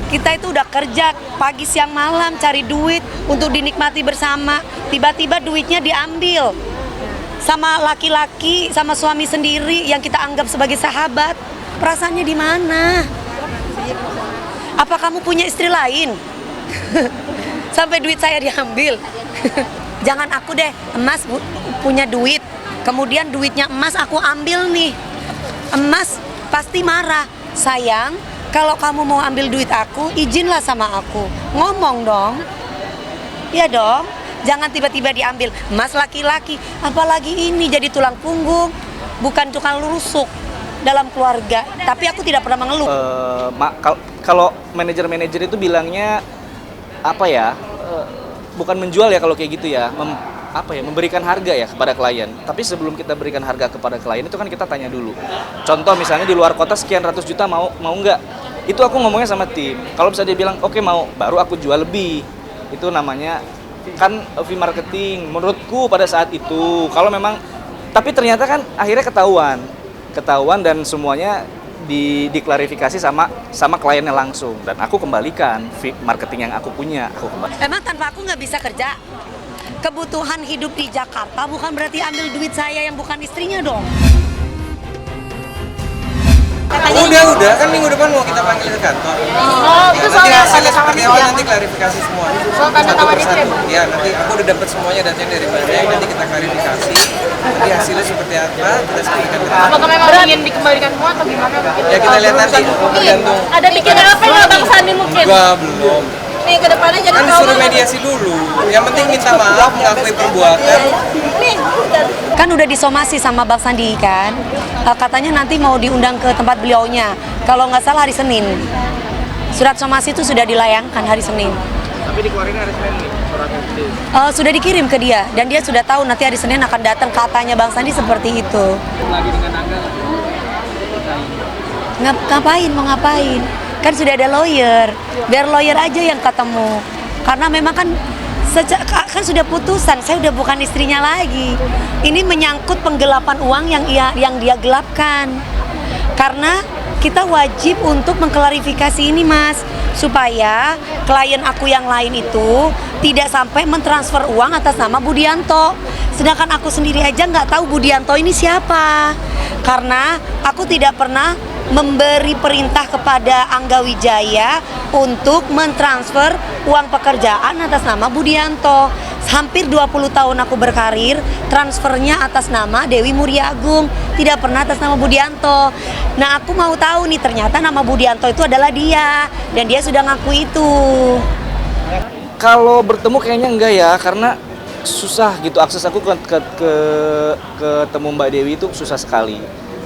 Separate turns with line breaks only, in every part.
Kita itu udah kerja pagi siang malam cari duit untuk dinikmati bersama. Tiba-tiba duitnya diambil sama laki-laki, sama suami sendiri yang kita anggap sebagai sahabat. Perasaannya di mana? Apa kamu punya istri lain? Sampai duit saya diambil. Jangan aku deh, emas punya duit, kemudian duitnya emas aku ambil nih. Emas pasti marah. Sayang, kalau kamu mau ambil duit aku, izinlah sama aku. Ngomong dong. Iya dong. Jangan tiba-tiba diambil. Emas laki-laki, apalagi ini jadi tulang punggung, bukan tukang rusuk dalam keluarga. Tapi aku tidak pernah mengeluh.
Kalau manajer-manajer itu bilangnya apa ya? Bukan menjual ya kalau kayak gitu ya. Memberikan harga ya kepada klien. Tapi sebelum kita berikan harga kepada klien itu kan kita tanya dulu. Contoh misalnya di luar kota sekian ratus juta mau nggak? Itu aku ngomongnya sama tim. Kalau bisa dia bilang oke mau, baru aku jual lebih. Itu namanya kan fee marketing menurutku pada saat itu. Kalau memang, tapi ternyata kan akhirnya ketahuan dan semuanya diklarifikasi sama kliennya langsung, dan aku kembalikan fee marketing yang aku punya.
Emang tanpa aku nggak bisa kerja? Kebutuhan hidup di Jakarta bukan berarti ambil duit saya yang bukan istrinya dong.
Udah kan minggu depan mau kita panggil ke kantor.
Itu
Nanti
soalnya
hasilnya
tanda
seperti
tangan
apa
itu
nanti klarifikasi semua.
Soal tanda
Satu
tangan itu
persatu. Ya nanti aku udah dapat semuanya datanya dari Badai. Nanti kita klarifikasi. Nanti hasilnya seperti apa kita sampaikan ke kantor.
Apakah memang ingin dikembalikan semua atau gimana?
Ya kita lihat nanti, tergantung.
Ada bikin apa ya Bang Sandi mungkin?
Enggak, belum.
Nih ke depannya jadi
Kan disuruh mediasi dulu. Yang penting minta maaf, mengakui perbuatan.
Nih,
Kan udah disomasi sama Bang Sandi kan. Katanya nanti mau diundang ke tempat beliaunya. Kalau nggak salah hari Senin. Surat somasi itu sudah dilayangkan hari Senin.
Tapi dikeluarin hari Senin nih suratnya.
Sudah dikirim ke dia dan dia sudah tahu nanti hari Senin akan datang, katanya Bang Sandi seperti itu.
Lagi dengan Angga.
Ngapain, mau ngapain? Kan sudah ada lawyer, biar lawyer aja yang ketemu. Karena memang kan kan sudah putusan, saya udah bukan istrinya lagi. Ini menyangkut penggelapan uang yang dia gelapkan. Karena kita wajib untuk mengklarifikasi ini Mas, supaya klien aku yang lain itu tidak sampai mentransfer uang atas nama Budianto. Sedangkan aku sendiri aja nggak tahu Budianto ini siapa. Karena aku tidak pernah memberi perintah kepada Angga Wijaya untuk mentransfer uang pekerjaan atas nama Budianto. Hampir 20 tahun aku berkarir, transfernya atas nama Dewi Muria Agung, tidak pernah atas nama Budianto. Nah, aku mau tahu nih, ternyata nama Budianto itu adalah dia, dan dia sudah ngaku itu.
Kalau bertemu kayaknya enggak ya, karena susah gitu akses aku ke ketemu Mbak Dewi itu susah sekali.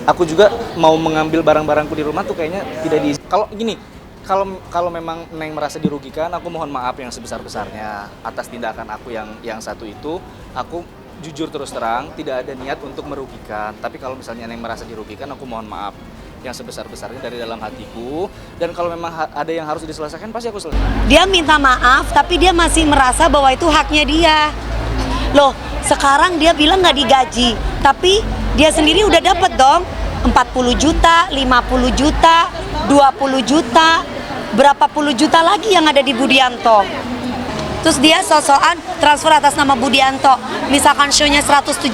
Aku juga mau mengambil barang-barangku di rumah tuh kayaknya tidak di. Kalau gini, kalau memang Neng merasa dirugikan, aku mohon maaf yang sebesar-besarnya atas tindakan aku yang satu itu. Aku jujur terus terang tidak ada niat untuk merugikan. Tapi kalau misalnya Neng merasa dirugikan, aku mohon maaf yang sebesar-besarnya dari dalam hatiku. Dan kalau memang ada yang harus diselesaikan, pasti aku selesaikan.
Dia minta maaf, tapi dia masih merasa bahwa itu haknya dia. Loh, sekarang dia bilang nggak digaji, tapi dia sendiri udah dapat dong 40 juta, 50 juta, 20 juta, berapa puluh juta lagi yang ada di Budianto. Terus dia sosokan transfer atas nama Budianto. Misalkan show-nya 170,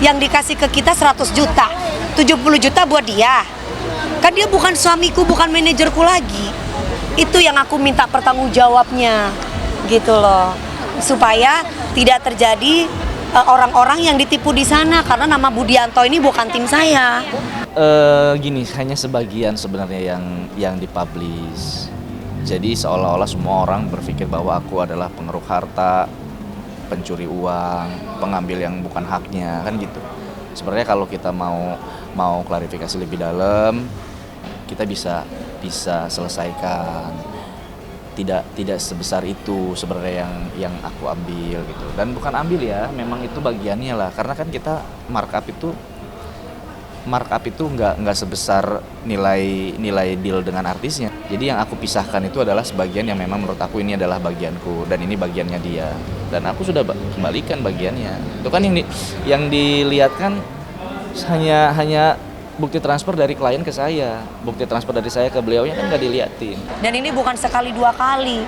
yang dikasih ke kita 100 juta. 70 juta buat dia. Kan dia bukan suamiku, bukan manajerku lagi. Itu yang aku minta pertanggungjawabnya. Gitu loh. Supaya tidak terjadi orang-orang yang ditipu di sana, karena nama Budianto ini bukan tim saya.
Gini, hanya sebagian sebenarnya yang dipublish. Jadi seolah-olah semua orang berpikir bahwa aku adalah pengeruk harta, pencuri uang, pengambil yang bukan haknya, kan gitu. Sebenarnya kalau kita mau klarifikasi lebih dalam, kita bisa selesaikan. Tidak sebesar itu sebenarnya yang aku ambil gitu, dan bukan ambil ya, memang itu bagiannya lah, karena kan kita markup itu nggak sebesar nilai deal dengan artisnya. Jadi yang aku pisahkan itu adalah sebagian yang memang menurut aku ini adalah bagianku dan ini bagiannya dia, dan aku sudah kembalikan bagiannya. Itu kan yang dilihat kan hanya bukti transfer dari klien ke saya, bukti transfer dari saya ke beliau kan nggak diliatin.
Dan ini bukan sekali dua kali.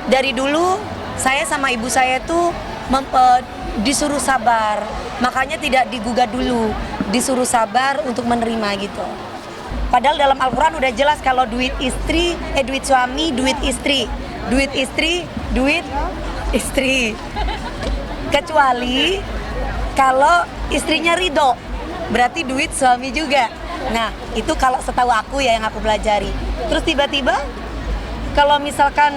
Dari dulu saya sama ibu saya tuh disuruh sabar, makanya tidak digugat dulu, disuruh sabar untuk menerima gitu. Padahal dalam Al-Quran udah jelas kalau duit suami, duit istri, duit istri. Kecuali kalau istrinya ridho, berarti duit suami juga. Nah, itu kalau setahu aku ya yang aku pelajari. Terus tiba-tiba kalau misalkan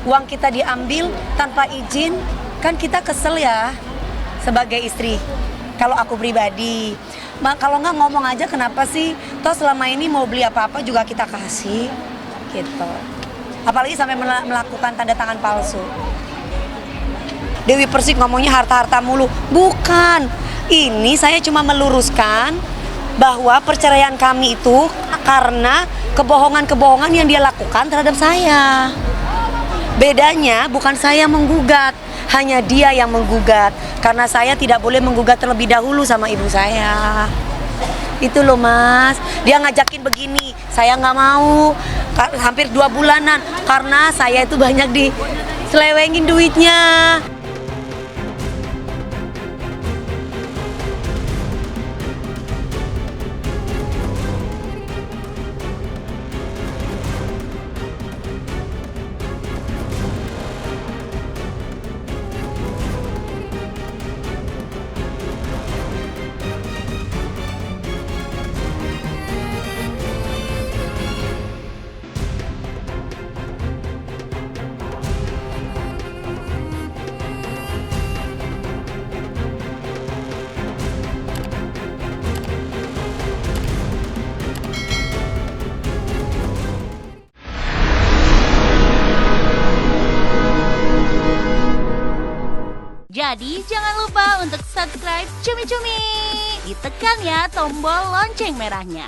uang kita diambil tanpa izin, kan kita kesel ya sebagai istri. Kalau aku pribadi, kalau nggak ngomong aja kenapa sih? Toh selama ini mau beli apa-apa juga kita kasih, gitu. Apalagi sampai melakukan tanda tangan palsu. Dewi Persik ngomongnya harta-harta mulu. Bukan, ini saya cuma meluruskan bahwa perceraian kami itu karena kebohongan-kebohongan yang dia lakukan terhadap saya. Bedanya bukan saya menggugat, hanya dia yang menggugat. Karena saya tidak boleh menggugat terlebih dahulu sama ibu saya. Itu loh mas, dia ngajakin begini, saya nggak mau. Hampir 2 bulanan, karena saya itu banyak diselewengin duitnya.
Jadi jangan lupa untuk subscribe Cumi Cumi. Ditekan ya tombol lonceng merahnya.